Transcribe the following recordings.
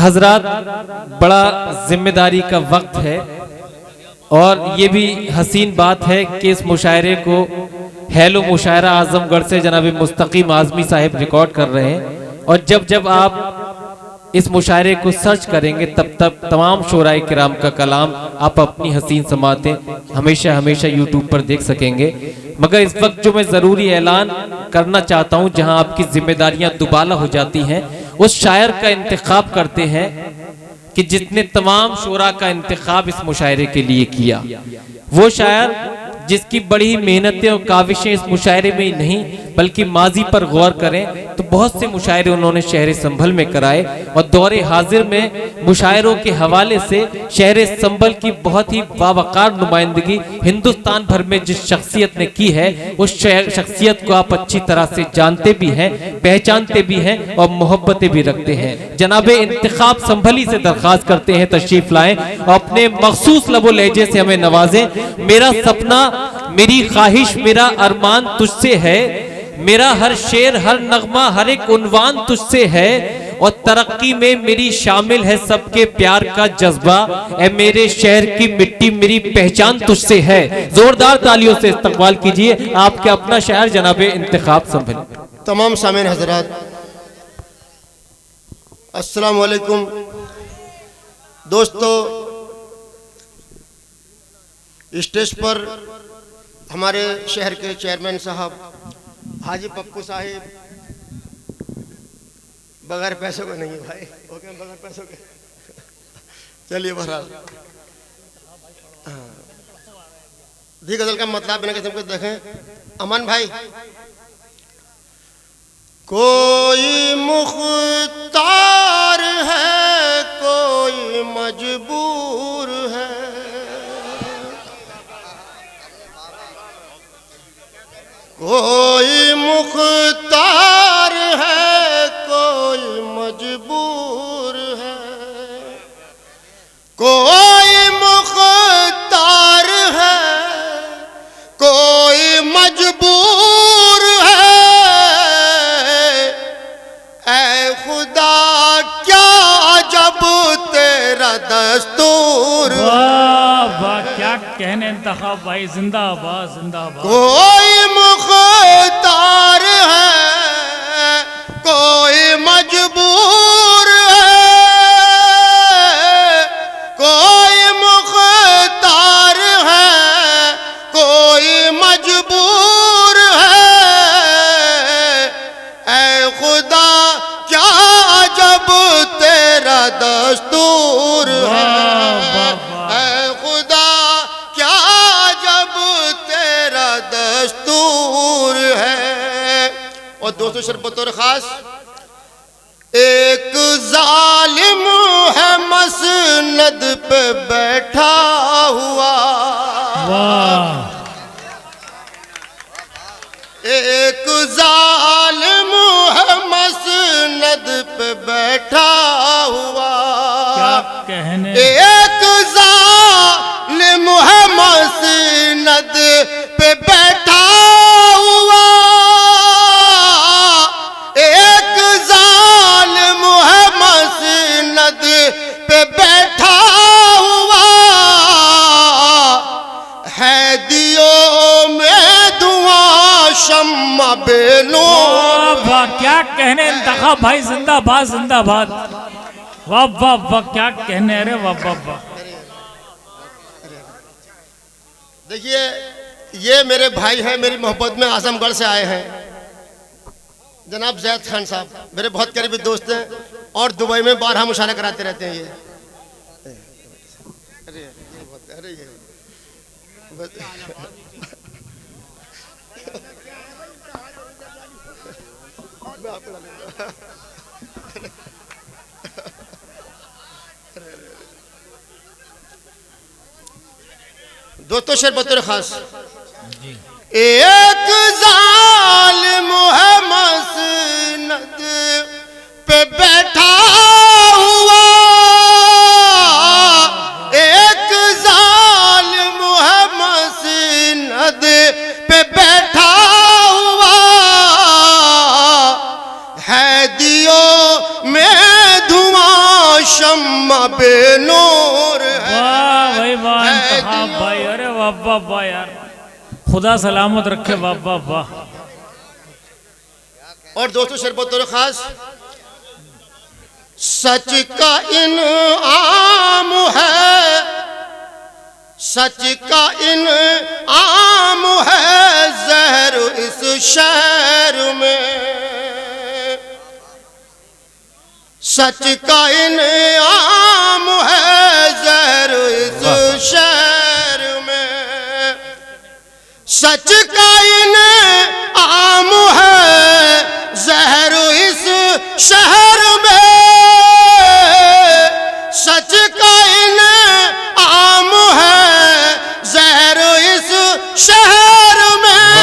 हजरात, बड़ा जिम्मेदारी का वक्त है और ये भी हसीन बात है कि इस मुशायरे को हैलो मुशायरा आजमगढ़ से जनाब मुस्तकीम आज़मी साहिब रिकॉर्ड कर रहे हैं। और जब जब आप इस मुशायरे को सर्च करेंगे तब तब तमाम शोराए किराम का कलाम आप अपनी हसीन समातें हमेशा हमेशा यूट्यूब पर देख सकेंगे। मगर इस वक्त जो मैं ज़रूरी ऐलान करना चाहता हूँ, जहाँ आपकी जिम्मेदारियाँ दुबाला हो जाती हैं, उस शायर का इंतखाब करते हैं कि जितने तमाम शोरा का इंतखाब इस मुशायरे के लिए किया। वो शायर जिसकी बड़ी मेहनतें और काविशें इस मुशायरे में ही नहीं बल्कि माजी पर गौर करें तो बहुत से मुशायरे उन्होंने शहर संभल में कराए। और दौरे हाजिर में मुशायरों के हवाले से शहर संभल की बहुत ही बावकार नुमाइंदगी हिंदुस्तान भर में जिस शख्सियत ने की है, उस शख्सियत को आप अच्छी तरह से जानते भी हैं, पहचानते भी हैं और मोहब्बतें भी रखते हैं। जनाब इंतखाब संभली से दरख्वास्त करते हैं तशरीफ लाएं और अपने मखसूस लबो लहजे से हमें नवाजें। मेरा सपना, मेरी ख्वाहिश, मेरा अरमान तुझसे है, मेरा हर शेर हर नगमा हर एक उन्वान तुझसे है, और तरक्की में मेरी शामिल है सबके प्यार का जज्बा, ए मेरे शहर की मिट्टी मेरी पहचान तुझसे है। जोरदार तालियों से इस्तकबाल कीजिए आपके अपना शायर जनाब इंतखाब संभल। तमाम सामीन हजरात, अस्सलाम वालेकुम। दोस्तों, स्टेज पर हमारे शहर के चेयरमैन साहब हाजी पप्पू साहिब, बगैर पैसों के नहीं भाई, ओके बगैर पैसों के, चलिए बहरहाल दी गजल का मतलब बिना किसी को देखें। अमन भाई, कोई मुख्तार है कोई मजबूर है, कोई मुख्तार है कोई मजबूर है, कोई मुख्तार है कोई मजबूर है, ऐ खुदा क्या जब तेरा दस्तूर। वाह वाह, क्या कहने इंतखाब भाई, जिंदाबाद जिंदाबाद। कोई मुख्तार है कोई मजबूर है, कोई मुख्तार है कोई मजबूर है, ऐ खुदा क्या जब तेरा दस्तूर है, ऐ खुदा क्या जब तेरा दस्तूर है। और दोस्तों, शरबतौर खास एक जालिम है मसनद पे बैठा हुआ, एक जालिम है मसनद पे बैठा हुआ, क्या कहने, एक जालिम है मसनद पे बैठा हुआ, एक जालिम है मसनद पे बैठा हुआ, है दियो में धुआं शम्मा बेलो। वाह, क्या कहने इंतखाब भाई, जिंदाबाद जिंदाबाद। वाह वाह वाह, क्या कहने, अरे वाह वाह वाह। देखिए, ये मेरे भाई हैं, मेरी मोहब्बत में आजमगढ़ से आए हैं, जनाब जैद खान साहब, मेरे बहुत करीबी दोस्त हैं और दुबई में 12 मुशायरा कराते रहते हैं। ये दोस्तों, शरबतौर खास एक जालिम है मसनद पे बैठा हुआ, एक जालिम है मसनद पे बैठा हुआ, है दियो में धुआं हाँ भाई, अरे वाह वाह वाह यार, खुदा सलामत रखे, वाह वाह वाह। और दोस्तों शेर बतौर खास, सच का इनाम है, सच का इनाम है जहर इस शहर में, सच का इनाम है जहर इस शहर में, सच का इनाम है जहर इस शहर में, सच का इनाम है जहर इस शहर में,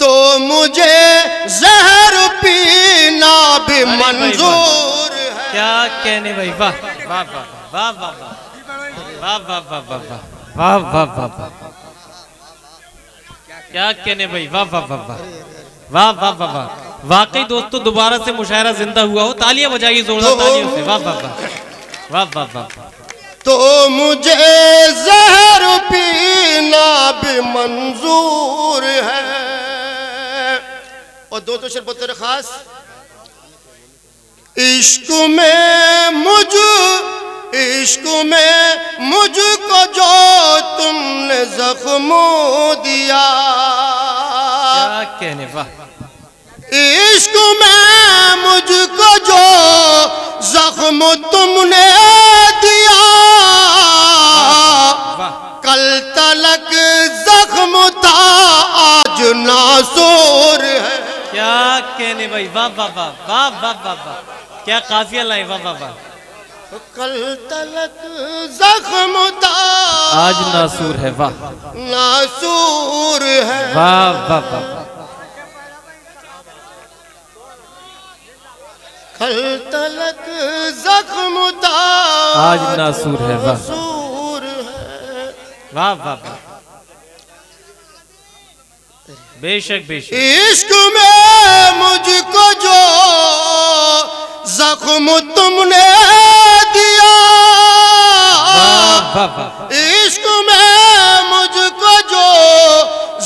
तो मुझे जहर पीना भी मंजूर है। क्या कहने भाई, वाह वाह वाह वाह वाह वाह वाह वाह वाह वाह वाह वाह वाह वाह, क्या कहने भाई, वाह वाह वाह वाह वाह वाह वाह वाह। वाकई दोस्तों दोबारा से मुशायरा जिंदा हुआ हो, तालियां बजाइए जोरदार तालियों से, वाह वाह वाह वाह वाह वाह। तो मुझे जहर पीना भी मंजूर है। और दोस्तों शेर बतौर खास, इश्क में मुझको जो तुमने जख्म दिया, क्या कहने, वाह। इश्क में मुझको जो जख्म तुमने दिया, कल तलक जख्म था आज नासूर है। क्या कहने भाई, वाह वाह वाह वाह वाह वाह वाह, क्या काफिया लाई, वाह वाह वाह। कल तलक जख्म था आज नासूर है, वाह नासूर है। वाह वाह वाह। कल तलक जख्म था आज नासूर है, वाह नासूर है। वाह वाह वाह, बेशक बेशक। इश्क में मुझको जो जख्म तुमने दिया, वाह वाह वाह। इश्क में मुझको जो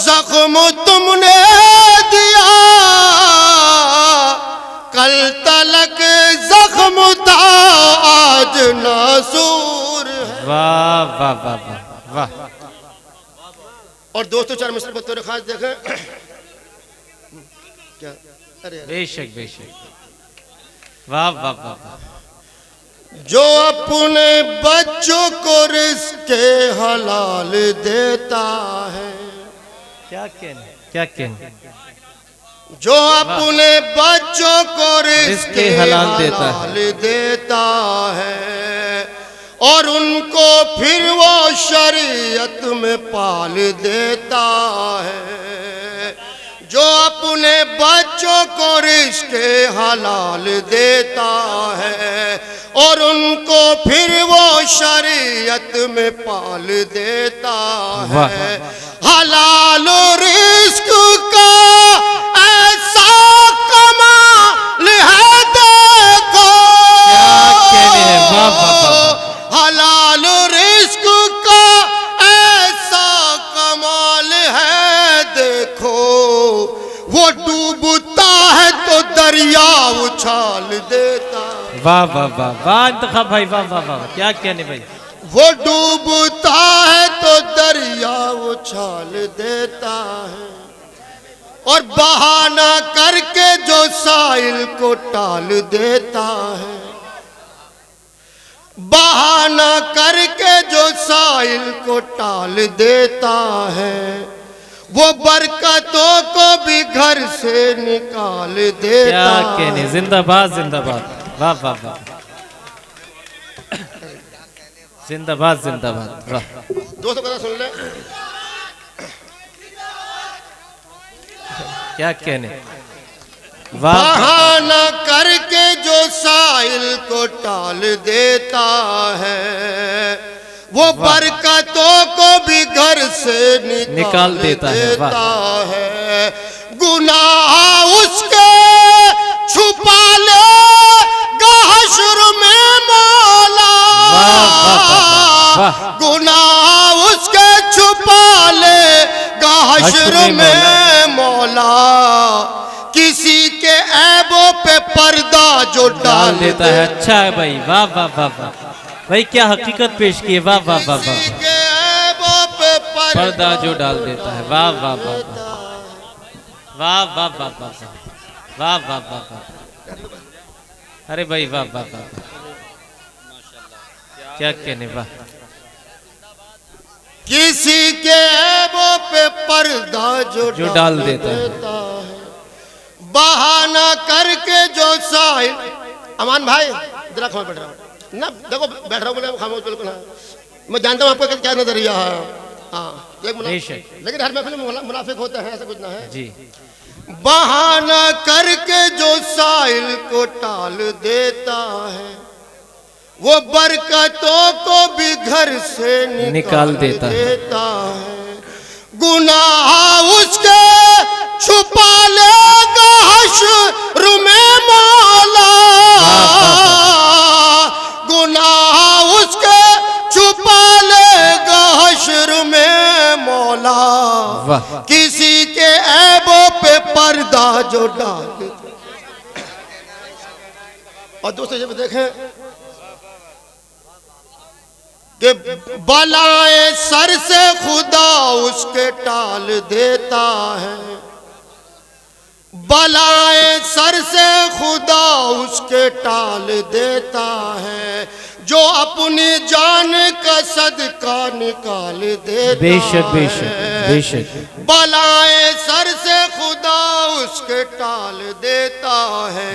जख्म तुमने दिया, कल तलक जख्म था आज नासूर है। वाह वाह वाह वाह वाह। और दोस्तों चार मिसर बतौर खास देखें, क्या, अरे बेशक बेशक, वाह वाह वाह वाह। जो अपने बच्चों को रिज़्क़े हलाल देता है, क्या कहने, क्या कहने, जो अपने बच्चों को रिज़्क़े हलाल देता है और उनको फिर वो शरीयत में पाल देता है, जो अपने बच्चों को रिज़्क़े हलाल देता है और उनको फिर वो शरीयत में पाल देता है। हलाल रिज़्क़ का ऐसा कमाल है देखो, क्या कहने है, वाह वाह वाह। हलाल रिज़्क़ का ऐसा कमाल है देखो, वो डूबता है तो दरिया उछाल देता। वाह वाह वाह वाह इंतखाब भाई, वाह वाह वाह, क्या कहने भाई। वो डूबता है तो दरिया उछाल देता है और बहाना करके जो साहिल को टाल देता है, बहाना करके जो साहिल को टाल देता है, वो बरकतों को भी घर से निकाल देता। क्या कहने, जिंदाबाद जिंदाबाद, वाह वाह वाह, जिंदाबाद जिंदाबाद, वाह। दोस्तों कथा सुन ले, क्या कहने, वाह। बहाना करके जो साहिल को टाल देता है, वो बरकतों को भी घर से निकाल देता है। गुनाह उसके छुपा ले हश्र में मौला, वाह। गुनाह उसके छुपा लेगा हश्र में मौला, किसी के ऐबों पे पर्दा जो डाल देता है। अच्छा है भाई, वाह वाह वाह वाह भाई, क्या हकीकत पेश की है। वाह वाह वाह वाह, किसी के ऐबों पे पर्दा जो डाल देता है। वाह वाह वाह वाह वाह वाह वाह वाह वाह वाह वाह वाह, अरे भाई वाह वाह वाह, क्या कहने। वाह, किसी के ऐबों पे पर्दा जो डाल देता है। बहाना करके जो साहिल। अमान भाई जरा खामोश बैठ रहा हूँ ना, देखो बैठ रहा हूँ बोले खामोश बिल्कुल। हाँ, मैं जानता हूँ आपका क्या नजरिया है। हाँ, एक मुनाफिक, लेकिन हर महफिल में मुनाफिक होता है, ऐसा कुछ ना है जी। बहाना करके जो साहिल को टाल देता है, वो बरकतों को भी घर से निकाल देता है। गुनाह उसके छुपा लेगा हश्र में मौला, गुनाह उसके छुपा लेगा हश्र में मौला, किसी के ऐबों पे पर्दा जो डाल देता। और दोस्तों ये भी देखें कि बलाएं सर से खुदा उसके टाल देता है, बलाएं सर से खुदा उसके टाल देता है, जो अपनी जान का सदका निकाल देता बेशक है। बेशक बेशक, बलाएं सर से खुदा उसके टाल देता है,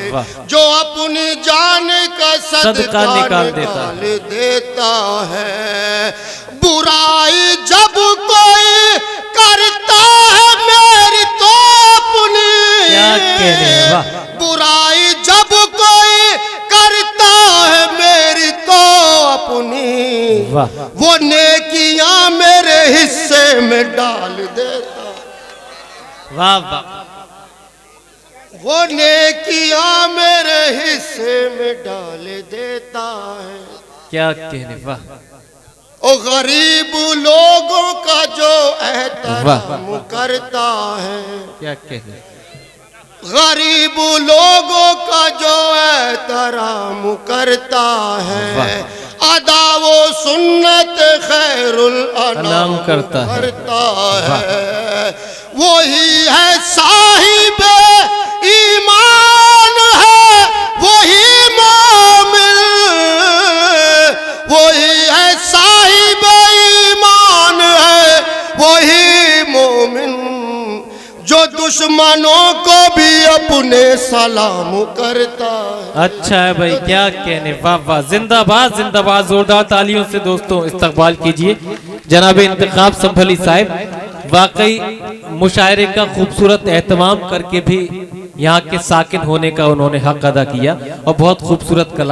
जो अपनी जान का सदका निकाल देता है। बुराई जब कोई करता है मेरी तो अपनी, क्या कहने। वाह, बुराई जब कोई करता है मेरी तो अपनी, वाह, वो नेकियां मेरे हिस्से में डाल देता। वाह वाह, वो नेकियां मेरे हिस्से में डाल देता है। क्या कहने। वाह, ओ गरीब लोगों का जो एहतराम करता है, क्या कहने। गरीब लोगों का जो एहतराम करता है, अदा वो सुन्नत खैरुल अनाम करता है। वही है साहिब ईमान है, वही मोमिन, वही है साहिब ईमान है, वही मोमिन, जो दुश्मनों को भी अपने सलाम करता है। अच्छा है भाई, क्या कहने। वाह वाह, जिंदाबाद जिंदाबाद, जोरदार तालियों से दोस्तों इस्तकबाल कीजिए जनाब इंतखाब संभली साहब। वाकई मुशायरे का खूबसूरत एहतमाम करके भी यहाँ के साकिन होने का उन्होंने हक अदा किया और बहुत खूबसूरत कलाम